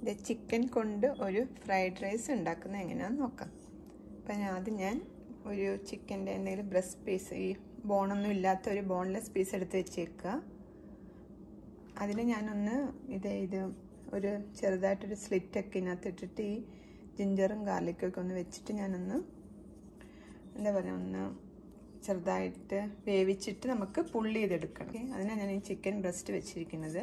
ഇത് ചിക്കൻ കൊണ്ട് ഒരു ഫ്രൈഡ് റൈസ് ഉണ്ടാക്കുന്നത് എങ്ങനെയാണെന്ന് നോക്കാം. അപ്പം ആദ്യം ഞാൻ ഒരു ചിക്കൻ്റെ എന്തെങ്കിലും ബ്രസ്റ്റ് പീസ്, ഈ ബോണൊന്നും ഇല്ലാത്ത ഒരു ബോൺലെസ് പീസ് എടുത്ത് വെച്ചേക്കുക. അതിന് ഞാനൊന്ന് ഇത് ഒരു ചെറുതായിട്ടൊരു സ്ലിറ്റൊക്കെ ഇതിനകത്ത് ഇട്ടിട്ട് ഈ ജിഞ്ചറും ഗാർലിക്കും ഒക്കെ ഒന്ന് വെച്ചിട്ട് ഞാനൊന്ന് എന്താ പറയുക, ഒന്ന് ചെറുതായിട്ട് വേവിച്ചിട്ട് നമുക്ക് പുള്ളി ചെയ്തെടുക്കണം. അതിനാണ് ഞാൻ ഈ ചിക്കൻ ബ്രസ്റ്റ് വെച്ചിരിക്കുന്നത്.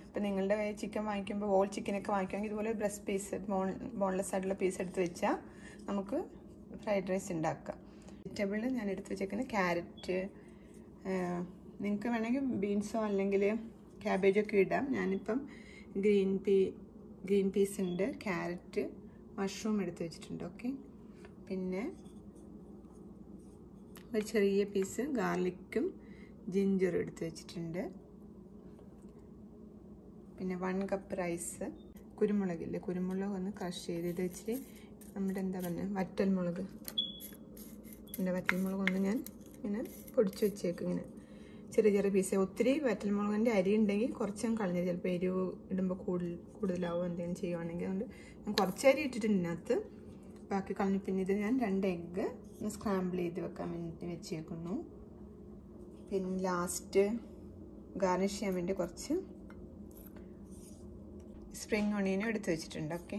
അപ്പം നിങ്ങളുടെ ചിക്കൻ വാങ്ങിക്കുമ്പോൾ ഹോൾ ചിക്കനൊക്കെ വാങ്ങിക്കുമെങ്കിൽ ഇതുപോലെ ബ്രസ്റ്റ് പീസ്, ബോൺലെസ് ആയിട്ടുള്ള പീസ് എടുത്ത് വെച്ചാൽ നമുക്ക് ഫ്രൈഡ് റൈസ് ഉണ്ടാക്കാം. വെജിറ്റബിൾ ഞാൻ എടുത്ത് വെച്ചേക്കുന്നത് ക്യാരറ്റ്, നിങ്ങൾക്ക് വേണമെങ്കിൽ ബീൻസോ അല്ലെങ്കിൽ ക്യാബേജൊക്കെ ഇടാം. ഞാനിപ്പം ഗ്രീൻ പീസ് ഉണ്ട്, ക്യാരറ്റ്, മഷ്റൂം എടുത്ത് വെച്ചിട്ടുണ്ട്. ഓക്കെ, പിന്നെ ഒരു ചെറിയ പീസ് ഗാർലിക്കും ജിഞ്ചറും എടുത്ത് വെച്ചിട്ടുണ്ട്. പിന്നെ 1 കപ്പ് റൈസ്, കുരുമുളകില്ലേ, കുരുമുളക് ഒന്ന് ക്രഷ് ചെയ്ത് ഇത് വെച്ചിട്ട് നമ്മുടെ എന്താ പറയുക വറ്റൽമുളക്, എൻ്റെ വറ്റൽമുളക് ഒന്ന് ഞാൻ ഇങ്ങനെ പൊടിച്ച് വെച്ചേക്കും. ഇങ്ങനെ ചെറിയ ചെറിയ പീസ്. ഒത്തിരി വറ്റൽമുളകിൻ്റെ അരി ഉണ്ടെങ്കിൽ കുറച്ചും കളഞ്ഞത്, ചിലപ്പോൾ എരിവ് ഇടുമ്പോൾ കൂടുതലാവും എന്തെങ്കിലും ചെയ്യുവാണെങ്കിൽ. അതുകൊണ്ട് ഞാൻ കുറച്ച് അരി ഇട്ടിട്ടുണ്ട് ഇതിനകത്ത്, ബാക്കി കളഞ്ഞു. പിന്നെ ഇത് ഞാൻ 2 എഗ്ഗ് ഒന്ന് സ്ക്രാമ്പിൾ ചെയ്ത് വെക്കാൻ വേണ്ടി വെച്ചേക്കുന്നു. പിന്നെ ലാസ്റ്റ് ഗാർണിഷ് ചെയ്യാൻ വേണ്ടി കുറച്ച് സ്പ്രിംഗ് ഒണിയനും എടുത്ത് വെച്ചിട്ടുണ്ട്. ഓക്കെ,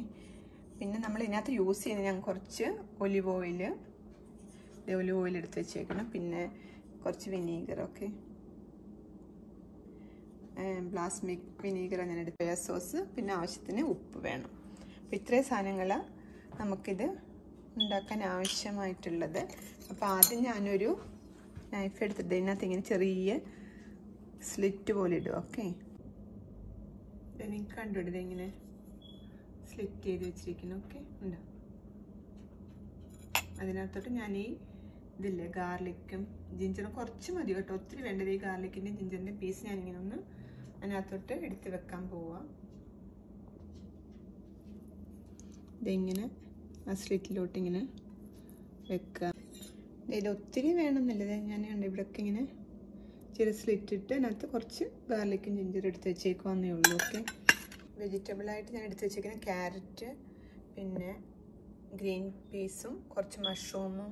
പിന്നെ നമ്മൾ ഇതിനകത്ത് യൂസ് ചെയ്യുന്നത് ഞാൻ കുറച്ച് ഒലിവ് ഓയിൽ എടുത്ത് വെച്ചേക്കണം. പിന്നെ കുറച്ച് വിനീഗർ, ഓക്കെ, ബാസ്മിക് വിനീഗർ ഞാൻ എടുത്ത്, സോയ സോസ്, പിന്നെ ആവശ്യത്തിന് ഉപ്പ് വേണം. അപ്പോൾ ഇത്രയും സാധനങ്ങൾ നമുക്കിത് ഉണ്ടാക്കാൻ ആവശ്യമായിട്ടുള്ളത്. അപ്പോൾ ആദ്യം ഞാനൊരു നൈഫ് എടുത്തിട്ട് ഇതിനകത്ത് ഇങ്ങനെ ചെറിയ സ്ലിറ്റ് പോലെ ഇടും. ഓക്കെ, നിങ്ങൾക്ക് കണ്ടുപിടിത് ഇങ്ങനെ സ്ലിറ്റ് ചെയ്ത് വെച്ചിരിക്കുന്നു. ഓക്കെ, ഉണ്ടോ? അതിനകത്തോട്ട് ഞാൻ ഈ ഇതില്ലേ ഗാർലിക്കും ജിഞ്ചറും കുറച്ച് മതി കേട്ടോ, ഒത്തിരി വേണ്ടത്. ഈ ഗാർലിക്കിൻ്റെ ജിഞ്ചറിൻ്റെ പീസ് ഞാനിങ്ങനെ ഒന്ന് അതിനകത്തോട്ട് എടുത്ത് വെക്കാൻ പോവാം. ഇതിങ്ങനെ ആ സ്ലിറ്റിലോട്ട് ഇങ്ങനെ വെക്കുക. ഇത് ഒത്തിരി വേണമെന്നില്ല, ഞാൻ ഇവിടെയൊക്കെ ഇങ്ങനെ ചെറിയ സ്ലിറ്റ് ഇട്ട് അതിനകത്ത് കുറച്ച് ഗാർലിക്കും ജിഞ്ചറും എടുത്ത് വെച്ചേക്കുവാന്നേ ഉള്ളൂ. ഓക്കെ, വെജിറ്റബിളായിട്ട് ഞാൻ എടുത്ത് വെച്ചേക്കുന്നത് ക്യാരറ്റ്, പിന്നെ ഗ്രീൻ പീസും കുറച്ച് മഷ്റൂമും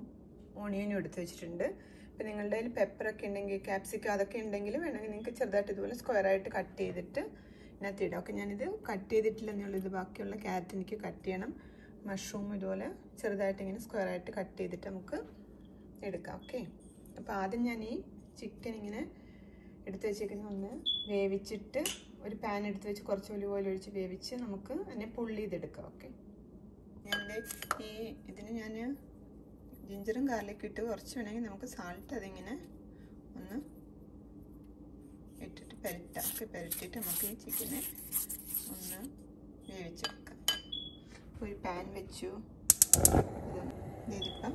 ഓണിയനും എടുത്ത് വെച്ചിട്ടുണ്ട്. അപ്പോൾ നിങ്ങളുടെ കയ്യിൽ പെപ്പറൊക്കെ ഉണ്ടെങ്കിൽ, ക്യാപ്സിക്കം അതൊക്കെ ഉണ്ടെങ്കിൽ വേണമെങ്കിൽ നിങ്ങൾക്ക് ചെറുതായിട്ട് ഇതുപോലെ സ്ക്വയറായിട്ട് കട്ട് ചെയ്തിട്ട് ഇതിനകത്ത് ഇടാം. ഓക്കെ, ഞാനിത് കട്ട് ചെയ്തിട്ടില്ല എന്നുള്ളത്, ബാക്കിയുള്ള ക്യാരറ്റ് എനിക്ക് കട്ട് ചെയ്യണം. മഷ്റൂം ഇതുപോലെ ചെറുതായിട്ട് ഇങ്ങനെ സ്ക്വയറായിട്ട് കട്ട് ചെയ്തിട്ട് നമുക്ക് എടുക്കാം. ഓക്കെ, അപ്പോൾ ആദ്യം ഞാൻ ഈ ചിക്കൻ ഇങ്ങനെ എടുത്ത് വെച്ചേക്കുന്ന ഒന്ന് വേവിച്ചിട്ട് ഒരു പാൻ എടുത്ത് വെച്ച് കുറച്ച് ഒലിവ് ഓയിൽ ഒഴിച്ച് വേവിച്ച് നമുക്ക് അതിനെ പുള്ളി ചെയ്തെടുക്കാം. ഓക്കെ, ഇതിന് ഞാൻ ജിഞ്ചറും ഗാർലിക്കും ഇട്ട് കുറച്ച് വേണമെങ്കിൽ നമുക്ക് സാൾട്ട് അതിങ്ങനെ ഒന്ന് ഇട്ടിട്ട് പെരട്ടാം. ഓക്കെ, പെരട്ടിയിട്ട് നമുക്ക് ഈ ചിക്കനെ ഒന്ന് വേവിച്ചെടുക്കാം. ഒരു പാൻ വെച്ചു, ഇതിപ്പം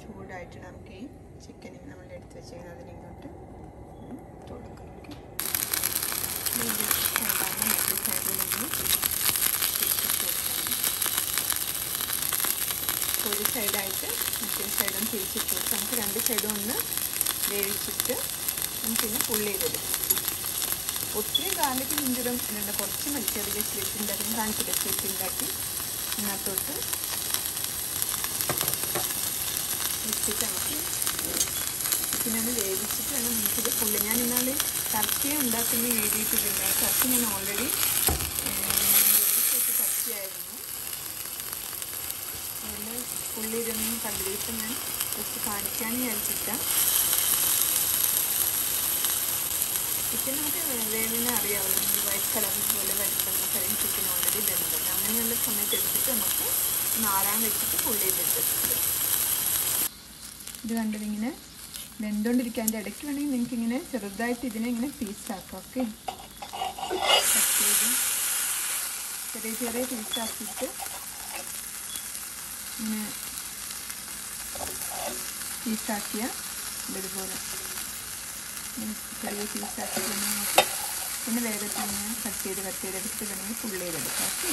ചൂടായിട്ട് നമുക്ക് ഈ ചിക്കൻ നമ്മൾ എടുത്ത് വെച്ചേക്കുന്നത് അതിനിങ്ങോട്ട് കൊടുക്കാം. ഓക്കെ, ഒരു സൈഡായിട്ട് മറ്റേ സൈഡും തിരിച്ചിട്ട് കൊടുത്ത് നമുക്ക് 2 സൈഡും ഒന്ന് വേവിച്ചിട്ട് നമുക്കിന്ന് പുള്ളി ചെയ്തെടുക്കാം. ഒത്തിരി ഗാർലിക്കും ജിഞ്ചറും ഇടേണ്ട, കുറച്ച് മതി. ചെറിയ സ്ലിറ്റ് ഉണ്ടാക്കി കാണിച്ചിട്ട് സ്ലിറ്റ് ഉണ്ടാക്കി ഇതിനകത്തോട്ട് വെച്ചിട്ട് നമുക്ക് പിന്നെ വേവിച്ചിട്ട് വേണം നമുക്കിത് പുള്ളി. ഞാൻ ഇന്നാൾ കറക്റ്റ് ഉണ്ടാക്കുന്ന എഴുതിയിട്ടില്ല, കറക്റ്റ് ഞാൻ ഓൾറെഡി വേവിച്ചിട്ട് കറക്റ്റായിരുന്നു. അതുകൊണ്ട് പുള്ളി ഇതൊന്നും കണ്ടിട്ട് ഞാൻ ജസ്റ്റ് കാണിക്കാമെന്ന് വിചാരിച്ചിട്ടാണ്. ചിക്കൻ നമുക്ക് വേവിനെ അറിയാമല്ലോ, നമ്മൾ വൈറ്റ് കളർ പോലെ വരുത്തുന്ന കറിയും ചിക്കൻ ഓൾറെഡി വരുന്നുണ്ട്. അങ്ങനെയുള്ള സമയത്ത് എടുത്തിട്ട് നമുക്ക് നാരാൻ വെച്ചിട്ട് പുള്ളി ചെയ്തിട്ടുണ്ട്. ഇത് കണ്ടിട്ടിങ്ങനെ വെന്തുകൊണ്ടിരിക്കാൻ്റെ ഇടയ്ക്ക് വേണമെങ്കിൽ നിങ്ങൾക്ക് ഇങ്ങനെ ചെറുതായിട്ട് ഇതിനെ ഇങ്ങനെ പീസാക്കാം. ഓക്കെ, കട്ട് ചെയ്ത് ചെറിയ ചെറിയ പീസാക്കിയിട്ട് ഇങ്ങനെ പീസാക്കിയ ഇതുപോലെ ഇങ്ങനെ ചെറിയ പീസാക്കി നമുക്ക് പിന്നെ വേഗത്തിൽ ഇങ്ങനെ കട്ട് ചെയ്തെടുത്തിട്ട് വേണമെങ്കിൽ ഫുൾ ചെയ്തെടുക്കാം. ഓക്കെ,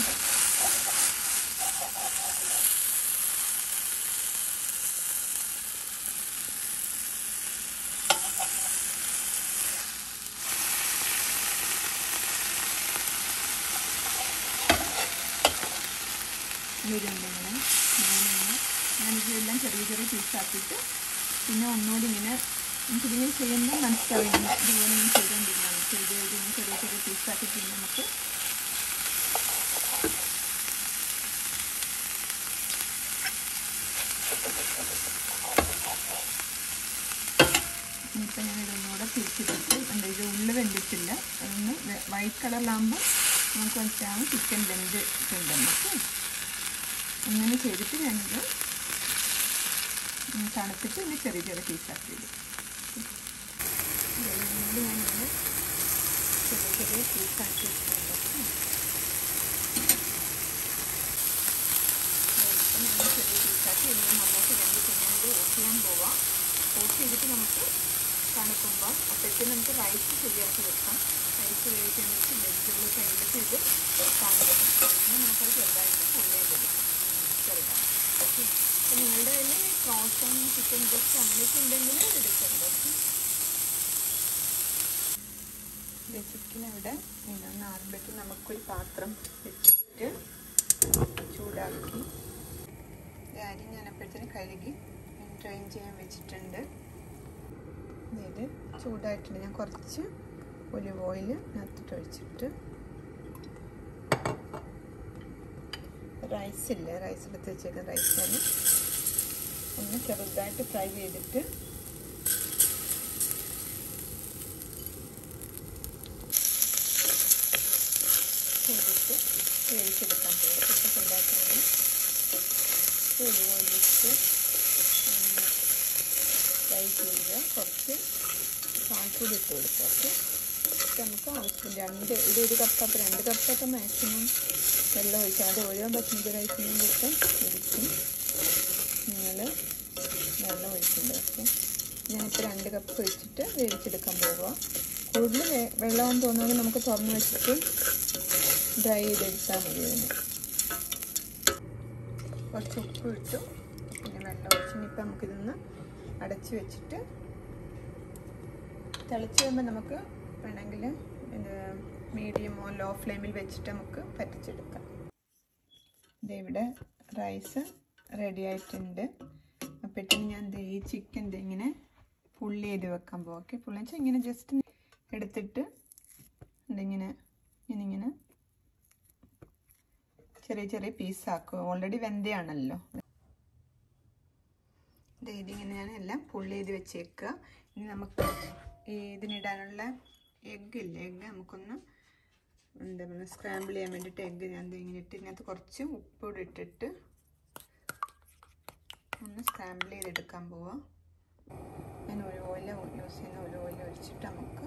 വരുന്നുണ്ട് ഇങ്ങനെ. ഞാനിതെല്ലാം ചെറിയ ചെറിയ പീസാക്കിയിട്ട് പിന്നെ ഒന്നുകൂടി ഇങ്ങനെ നമുക്കിതിങ്ങനെ ചെയ്യുമ്പോൾ മനസ്സിലാവും ഇതുപോലെ ഇങ്ങനെ ചെയ്തുകൊണ്ടിരുന്നത് ഇങ്ങനെ ചെറിയ ചെറിയ പീസാക്കി പിന്നെ നമുക്ക് ഇനിയിപ്പോൾ ഞാനിതൊന്നുകൂടെ തിരിച്ചിട്ടിട്ട് എന്താ ഇത് ഉള്ളിൽ വെന്തിട്ടില്ല, അതൊന്ന് വൈറ്റ് കളറിലാകുമ്പോൾ നമുക്ക് മനസ്സിലാവും ചിക്കൻ വെന്തിട്ടുണ്ട്. നമുക്ക് അങ്ങനെ ചെയ്തിട്ട് ഞാനിത് തണുത്തിട്ട് ഇനി ചെറിയ ചെറിയ പീസാക്കിയത് ഞാനിത് ചെറിയ ചെറിയ പീസാക്കി വെച്ചിട്ടുണ്ട്. ചെറിയ പീസാക്കി ഇനി നമുക്ക് രണ്ട് തിന്നുകൊണ്ട് ഓഫ് ചെയ്യാൻ പോവാം. ഓഫ് ചെയ്തിട്ട് നമുക്ക് തണുക്കുമ്പോൾ അപ്പോഴത്തേക്ക് നമുക്ക് റൈസ് ശരിയാക്കി വെക്കാം. റൈസ് വേവിക്കാൻ വെച്ച് വെജിറ്റബിൾ കയ്യിലിട്ട് ഇത് തണുക്കും. പിന്നെ നമുക്കത് ചെറുതായിട്ട് പുള്ളിയെടുക്കാം ചെറുതാണ്. ഓക്കെ, അപ്പോൾ നിങ്ങളുടെ കയ്യിൽ ഫ്രോസൺ ചിക്കൻ ബ്രസ്റ്റ് അങ്ങനെയൊക്കെ ഉണ്ടെങ്കിൽ എടുക്കരുത്. ഓക്കെ, ചിക്കൻ ഇവിടെ ഇങ്ങനെ ആറുമ്പോഴേക്കും നമുക്കൊരു പാത്രം വെച്ചിട്ട് ചൂടാക്കി അരി ഞാൻ അപ്പോഴത്തേന് കഴുകി ഡ്രെയിൻ ചെയ്യാൻ വെച്ചിട്ടുണ്ട്. ഇത് ചൂടായിട്ടുണ്ട്. ഞാൻ കുറച്ച് ഒലിവ് ഓയിൽ നത്തിട്ട് ഒഴിച്ചിട്ട് റൈസില്ലേ, റൈസ് എടുത്ത് വെച്ചേക്കുന്ന റൈസ് തന്നെ ഒന്ന് ചെറുതായിട്ട് ഫ്രൈ ചെയ്തിട്ട് വേവിച്ചെടുക്കാൻ പോകും. ഇപ്പോൾ ചെറുതായിട്ട് ഒലിവ് ഓയിൽ ഇട്ട് ഫ്രൈ ചെയ്യുക. കുറച്ച് സാൽപ്പൊടി ഇട്ട് കൊടുക്കുക. ഓക്കെ, നമുക്ക് ആവശ്യമില്ല ഒരു കപ്പൊക്കെ 2 കപ്പൊക്കെ മാക്സിമം വെള്ളം ഒഴിച്ചാൽ അത് ഓരോ ബസ്മതി റൈസിനും തൊട്ട് ഇരിക്കും. നിങ്ങൾ വെള്ളം ഒഴിക്കുന്നത്. ഓക്കെ, ഞാനിപ്പോൾ 2 കപ്പ് ഒഴിച്ചിട്ട് വേവിച്ചെടുക്കാൻ പോവുക. കൂടുതൽ വെള്ളമെന്ന് തോന്നുന്നത് നമുക്ക് തുറന്ന് വെച്ചിട്ട് ഡ്രൈ ചെയ്തെടുത്താൽ മതി. അതിന് കുറച്ച് ഉപ്പ് ഇട്ടു പിന്നെ വെള്ളം ഒഴിച്ച് ഇനിയിപ്പോൾ നമുക്കിതൊന്ന് അടച്ച് വെച്ചിട്ട് തിളച്ച് വരുമ്പോൾ നമുക്ക് വേണമെങ്കിൽ മീഡിയമോ ലോ ഫ്ലെയിമിൽ വെച്ചിട്ട് നമുക്ക് പറ്റിച്ചെടുക്കാം. ഇവിടെ റൈസ് റെഡി ആയിട്ടുണ്ട്. അപ്പോഴത്തേക്കും ഞാൻ ഈ ചിക്കൻ ഇങ്ങനെ പുള്ളി ചെയ്ത് വെക്കാൻ പോകും. ഓക്കെ, പുള്ളി വെച്ചാൽ ഇങ്ങനെ ജസ്റ്റ് എടുത്തിട്ട് ഇങ്ങനെ ചെറിയ ചെറിയ പീസാക്കും. ഓൾറെഡി വെന്തയാണല്ലോ. ഇതിങ്ങനെ ഞാൻ എല്ലാം പുള്ളി ചെയ്ത് വെച്ചേക്കുക. ഇനി നമുക്ക് ഇതിനിടാനുള്ള എഗ്ഗില്ലേ, എഗ്ഗ് നമുക്കൊന്ന് എന്താ പറയുക സ്ക്രാമ്പിൾ ചെയ്യാൻ വേണ്ടിയിട്ട് എഗ്ഗ് ഞാൻ ഇങ്ങനെ ഇട്ട് ഇതിനകത്ത് കുറച്ച് ഉപ്പൂടെ ഇട്ടിട്ട് ഒന്ന് സ്ക്രാമ്പിൾ ചെയ്തെടുക്കാൻ പോവാം. ഞാൻ ഒരു ഓയിൽ യൂസ് ചെയ്യുന്ന ഒരു ഓയിൽ ഒഴിച്ചിട്ട് നമുക്ക്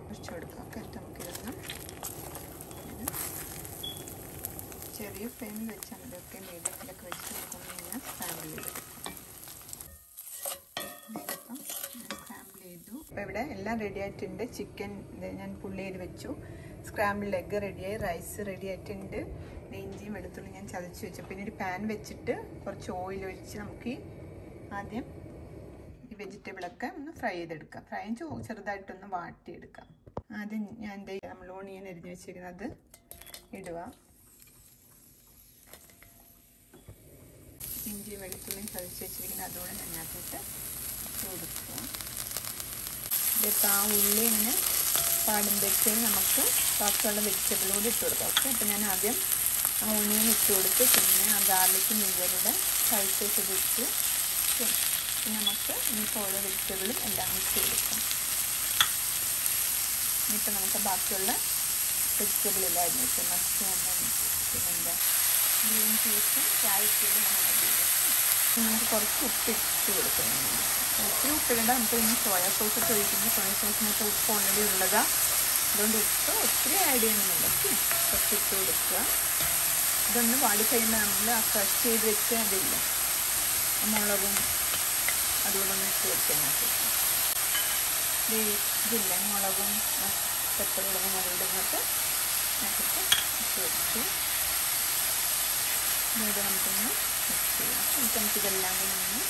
ഒഴിച്ചു കൊടുക്കാം. ഓക്കെ, നമുക്കിതൊന്ന് ചെറിയ ഫ്ലെയിമിൽ വെച്ചാൽ മതി. ഒക്കെ മീഡിയത്തിലൊക്കെ വെച്ചിട്ട് നമുക്കൊന്ന് ഇങ്ങനെ സ്ക്രാമ്പിൾ ചെയ്തെടുക്കാം. അപ്പോൾ ഇവിടെ എല്ലാം റെഡി ആയിട്ടുണ്ട്. ചിക്കൻ ഞാൻ പുള്ളി ചെയ്ത് വെച്ചു, സ്ക്രാമ്പിൾഡ് എഗ്ഗ് റെഡിയായി, റൈസ് റെഡി ആയിട്ടുണ്ട്. ഇഞ്ചിയും വെളുത്തുള്ളി ഞാൻ ചതച്ച് വെച്ചു. പിന്നെ ഒരു പാൻ വെച്ചിട്ട് കുറച്ച് ഓയിൽ ഒഴിച്ച് നമുക്ക് ആദ്യം ഈ വെജിറ്റബിളൊക്കെ ഒന്ന് ഫ്രൈ ചെയ്തെടുക്കാം. ഫ്രൈ ചെറുതായിട്ടൊന്ന് വാട്ടിയെടുക്കാം. ആദ്യം ഞാൻ നമ്മൾ ഓണിയൻ അരിഞ്ഞ് വെച്ചിരിക്കുന്നത് ഇടുക. ഇഞ്ചി വെളുത്തുള്ളിയും ചതച്ച് വെച്ചിരിക്കുന്നത് അതുകൊണ്ട് അതിനകത്തോട്ട് കൊടുക്കുക. ഇതിപ്പോൾ ആ ഉള്ളി ഇങ്ങനെ പാടുമ്പോഴത്തേക്കും നമുക്ക് ബാക്കിയുള്ള വെജിറ്റബിൾ കൂടി ഇട്ട് കൊടുക്കാം. ഓക്കെ, അപ്പോൾ ഞാൻ ആദ്യം ആ ഓണിയൻ ഇട്ട് കൊടുത്ത് പിന്നെ ആ ഗാർലിക്കും ഇഞ്ചിയുടെ സ്ലൈസസ് ഇട്ടു. പിന്നെ നമുക്ക് ഇനിയിപ്പോൾ ഓരോ വെജിറ്റബിളും എല്ലാം മിക്സ് ചെയ്തെടുക്കാം. ഇനിയിപ്പോൾ നമുക്ക് ബാക്കിയുള്ള വെജിറ്റബിളില്ലായിരുന്നു ഇപ്പോൾ മഷ്റൂമും പിന്നെന്താ ഗ്രീൻ പീസും ക്യാരറ്റും ഞാൻ ആഡ് ചെയ്തു. നമുക്ക് കുറച്ച് ഉപ്പിട്ട് കൊടുക്കണം. ഒത്തിരി ഉപ്പിടേണ്ട. നമുക്ക് ഇനി സോയാ സോസ് ഒക്കെ ഒഴിക്കുമ്പോൾ സോയാ സോസിനൊക്കെ ഉപ്പ് ഓൾറെഡി ഉള്ളതാണ്. അതുകൊണ്ട് ഉപ്പ് ഒത്തിരി ആഡ് ചെയ്യണമെന്നില്ല. കുറച്ച് ഇട്ട് കൊടുക്കുക. ഇതൊന്ന് വാടി കഴിയുമ്പോൾ നമ്മൾ ആ ക്രഷ് ചെയ്ത് വെച്ച് അതില്ല മുളകും അതുകൂടെ ഒന്ന് ഇട്ട് വെക്കാനായിട്ട് ഇതില്ല മുളകും പെപ്പറുകളും അതുകൊണ്ട് ഇങ്ങോട്ട് ഇട്ട് വെച്ചു. ഇത് നമുക്കൊന്ന് മിക്സ് ചെയ്യാം. എന്നിട്ട് നമുക്കിതെല്ലാം കൂടി ഒന്ന്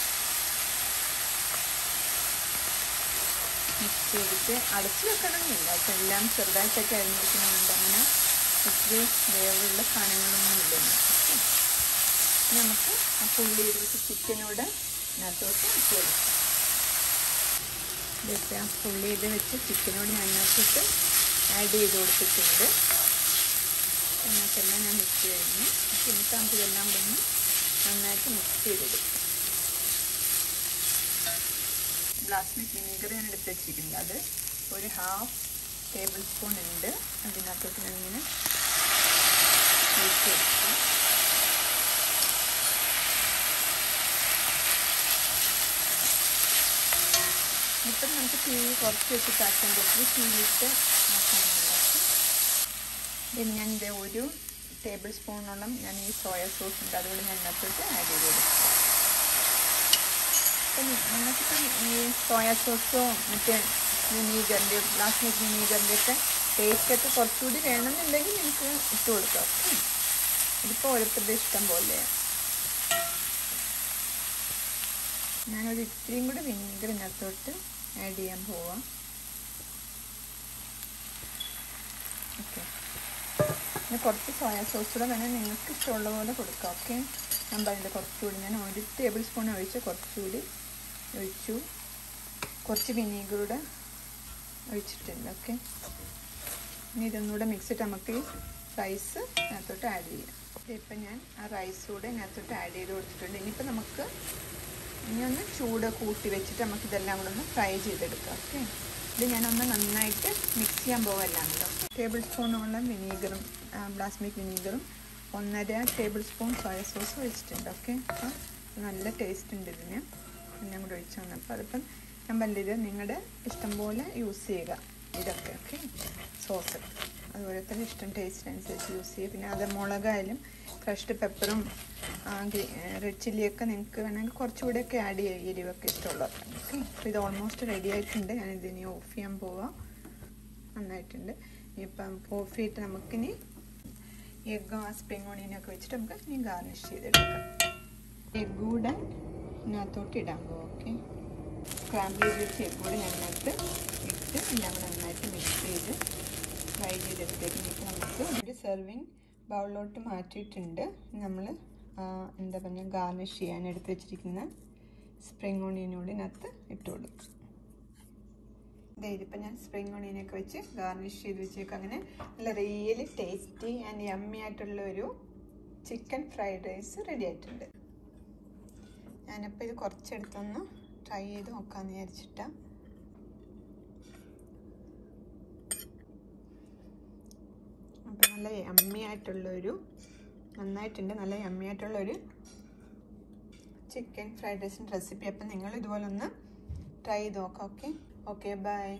മിക്സ് ചെയ്തിട്ട് അടച്ച് വെക്കണമെന്നില്ല. അപ്പോൾ എല്ലാം ചെറുതായിട്ടൊക്കെ അരിഞ്ഞിരിക്കുന്നുണ്ട്. അങ്ങനെ ഒത്തിരി വേവുള്ള സാധനങ്ങളൊന്നുമില്ല. നമുക്ക് ആ പുള്ളി ചെയ്തിട്ട് ചിക്കനോട് ഇതിനകത്തോട്ട് ഇട്ട് കൊടുക്കാം. ഇതൊക്കെ ആ പുള്ളി ചെയ്ത് വെച്ച് ചിക്കനോട് ഞാൻ ഇതിനകത്തോട്ട് ആഡ് ചെയ്ത് കൊടുത്തിട്ടുണ്ട്. അതിനകത്തെല്ലാം ഞാൻ മിക്സ് കഴിഞ്ഞു. എന്നിട്ട് നമുക്ക് ഇതെല്ലാം കൂടെ ഒന്ന് നന്നായിട്ട് മിക്സ് ചെയ്തെടുക്കും. ബാസ്മതി വിനീഗർ ഞാൻ എടുത്ത് വെച്ചിരിക്കുന്നത്, അത് ഒരു 1/2 ടേബിൾ സ്പൂൺ ഉണ്ട്. അതിനകത്തോട്ട് ഞാനിങ്ങനെ ഒഴിച്ച് വെക്കും. ഇപ്പം നമുക്ക് തീ കുറച്ച് വെച്ചിട്ട് ആക്കാൻ പറ്റും. തീയിലിട്ട് ഉണ്ടാക്കി. പിന്നെ ഞാൻ ഇത് 1 ടേബിൾ സ്പൂണോളം ഞാൻ ഈ സോയ സോസ് ഉണ്ട്, അതുകൊണ്ട് ഞാൻ ഇതിനകത്തോട്ട് ആഡ് ചെയ്ത് കൊടുക്കും. അപ്പം നിങ്ങൾക്കിപ്പം ഈ സോയ സോസോ മറ്റേ വിനീഗറിൻ്റെ ബാസ്മതി വിനീഗറിൻ്റെ ഒക്കെ ടേസ്റ്റൊക്കെ കുറച്ചുകൂടി വേണമെന്നുണ്ടെങ്കിൽ നിങ്ങൾക്ക് ഇട്ട് കൊടുക്കാം. ഇതിപ്പോൾ ഓരോരുത്തരുടെ ഇഷ്ടം പോലെയാണ്. ഞാനൊരു ഇത്തിരിയും കൂടി വിനീഗർ ഇതിനകത്തോട്ട് ആഡ് ചെയ്യാൻ പോവാം. ഓക്കെ, പിന്നെ കുറച്ച് സോയ സോസ് കൂടെ വേണേൽ നിങ്ങൾക്ക് ഇഷ്ടമുള്ള പോലെ കൊടുക്കാം. ഓക്കെ, ഞാൻ പറഞ്ഞില്ല കുറച്ചുകൂടി ഞാൻ 1 ടേബിൾ സ്പൂൺ ഒഴിച്ച് കുറച്ചുകൂടി ഒഴിച്ചു. കുറച്ച് വിനീഗറൂടെ ഒഴിച്ചിട്ടുണ്ട്. ഓക്കെ, ഇനി ഇതൊന്നുകൂടെ മിക്സ് ചെയ്തിട്ട് നമുക്ക് ഈ റൈസ് ഇതിനകത്തോട്ട് ആഡ് ചെയ്യാം. ഇപ്പം ഞാൻ ആ റൈസ് കൂടെ ഇതിനകത്തോട്ട് ആഡ് ചെയ്ത് കൊടുത്തിട്ടുണ്ട്. ഇനിയിപ്പോൾ നമുക്ക് ഇനി ഒന്ന് ചൂട് കൂട്ടി വെച്ചിട്ട് നമുക്ക് ഇതെല്ലാം കൂടെ ഒന്ന് ഫ്രൈ ചെയ്തെടുക്കാം. ഓക്കെ, ഇത് ഞാനൊന്ന് നന്നായിട്ട് മിക്സ് ചെയ്യാൻ പോകല്ലാണല്ലോ. ടേബിൾ സ്പൂണോളം വിനീഗറും ബാസ്മതി വിനീഗറും 1.5 ടേബിൾ സ്പൂൺ സോയ സോസ് ഒഴിച്ചിട്ടുണ്ട്. ഓക്കെ, അപ്പോൾ നല്ല ടേസ്റ്റ് ഉണ്ട് ഇതിന്. എല്ലാം കൂടെ ഒഴിച്ച് വന്നപ്പോൾ അതിപ്പം ഞാൻ പറഞ്ഞത് നിങ്ങളുടെ ഇഷ്ടം പോലെ യൂസ് ചെയ്യുക ഇതൊക്കെ. ഓക്കെ, സോസ് അതുപോലെ തന്നെ ഇഷ്ടം ടേസ്റ്റിനനുസരിച്ച് യൂസ് ചെയ്യുക. പിന്നെ അത് മുളകായാലും ക്രഷ്ഡ് പെപ്പറും റെഡ് ചില്ലിയൊക്കെ നിങ്ങൾക്ക് വേണമെങ്കിൽ കുറച്ചുകൂടെയൊക്കെ ആഡ് ചെയ്യുക, എരിവൊക്കെ ഇഷ്ടമുള്ളവർക്ക്. ഓക്കെ, അപ്പോൾ ഇത് ഓൾമോസ്റ്റ് റെഡി ആയിട്ടുണ്ട്. ഞാനിതിനി ഓഫ് ചെയ്യാൻ പോവാം. നന്നായിട്ടുണ്ട്. ഇനിയിപ്പം ഓഫ് ചെയ്തിട്ട് നമുക്കിനി എഗ്ഗും സ്പ്രിംഗ് ഓണിയനൊക്കെ വെച്ചിട്ട് നമുക്ക് ഇനി ഗാർണിഷ് ചെയ്തെടുക്കാം. എഗ്ഗ് കൂടെ ഇതിനകത്തോട്ട് ഇടാൻ പോവാം. ഓക്കെ, സ്ക്രാമ്പിൾ ചെയ്ത് വെച്ച് എഗ്ഗ് കൂടെ ഞാനകത്ത് ഇട്ട് എല്ലാം നന്നായിട്ട് മിക്സ് ചെയ്ത് ഫ്രൈ ചെയ്തെടുത്തേക്കും. ഇപ്പോൾ നമുക്ക് ഒരു സെർവിങ് ബൗളിലോട്ട് മാറ്റിയിട്ടുണ്ട്. നമ്മൾ എന്താ പറയുക ഗാർണിഷ് ചെയ്യാൻ എടുത്ത് വെച്ചിരിക്കുന്ന സ്പ്രിംഗ് ഓണിയനോട് ഇതിനകത്ത് ഇട്ട് കൊടുക്കും. ഇതിപ്പോൾ ഞാൻ സ്പ്രിംഗ് ഓണിയനൊക്കെ വെച്ച് ഗാർണിഷ് ചെയ്ത് വെച്ചേക്കും. അങ്ങനെ നല്ല റിയലി ടേസ്റ്റി ആൻഡ് യമ്മി ആയിട്ടുള്ള ഒരു ചിക്കൻ ഫ്രൈഡ് റൈസ് റെഡി ആയിട്ടുണ്ട്. ഞാനിപ്പോൾ ഇത് കുറച്ചെടുത്തൊന്ന് ട്രൈ ചെയ്ത് നോക്കാമെന്ന് വിചാരിച്ചിട്ടാണ്. അപ്പോൾ നല്ല യമ്മി ആയിട്ടുള്ളൊരു നന്നായിട്ടുണ്ട്. നല്ല യമ്മി ആയിട്ടുള്ളൊരു ചിക്കൻ ഫ്രൈഡ് റൈസിൻ്റെ റെസിപ്പി. അപ്പം നിങ്ങൾ ഇതുപോലെ ഒന്ന് ട്രൈ ചെയ്ത് നോക്കാം. Okay, by.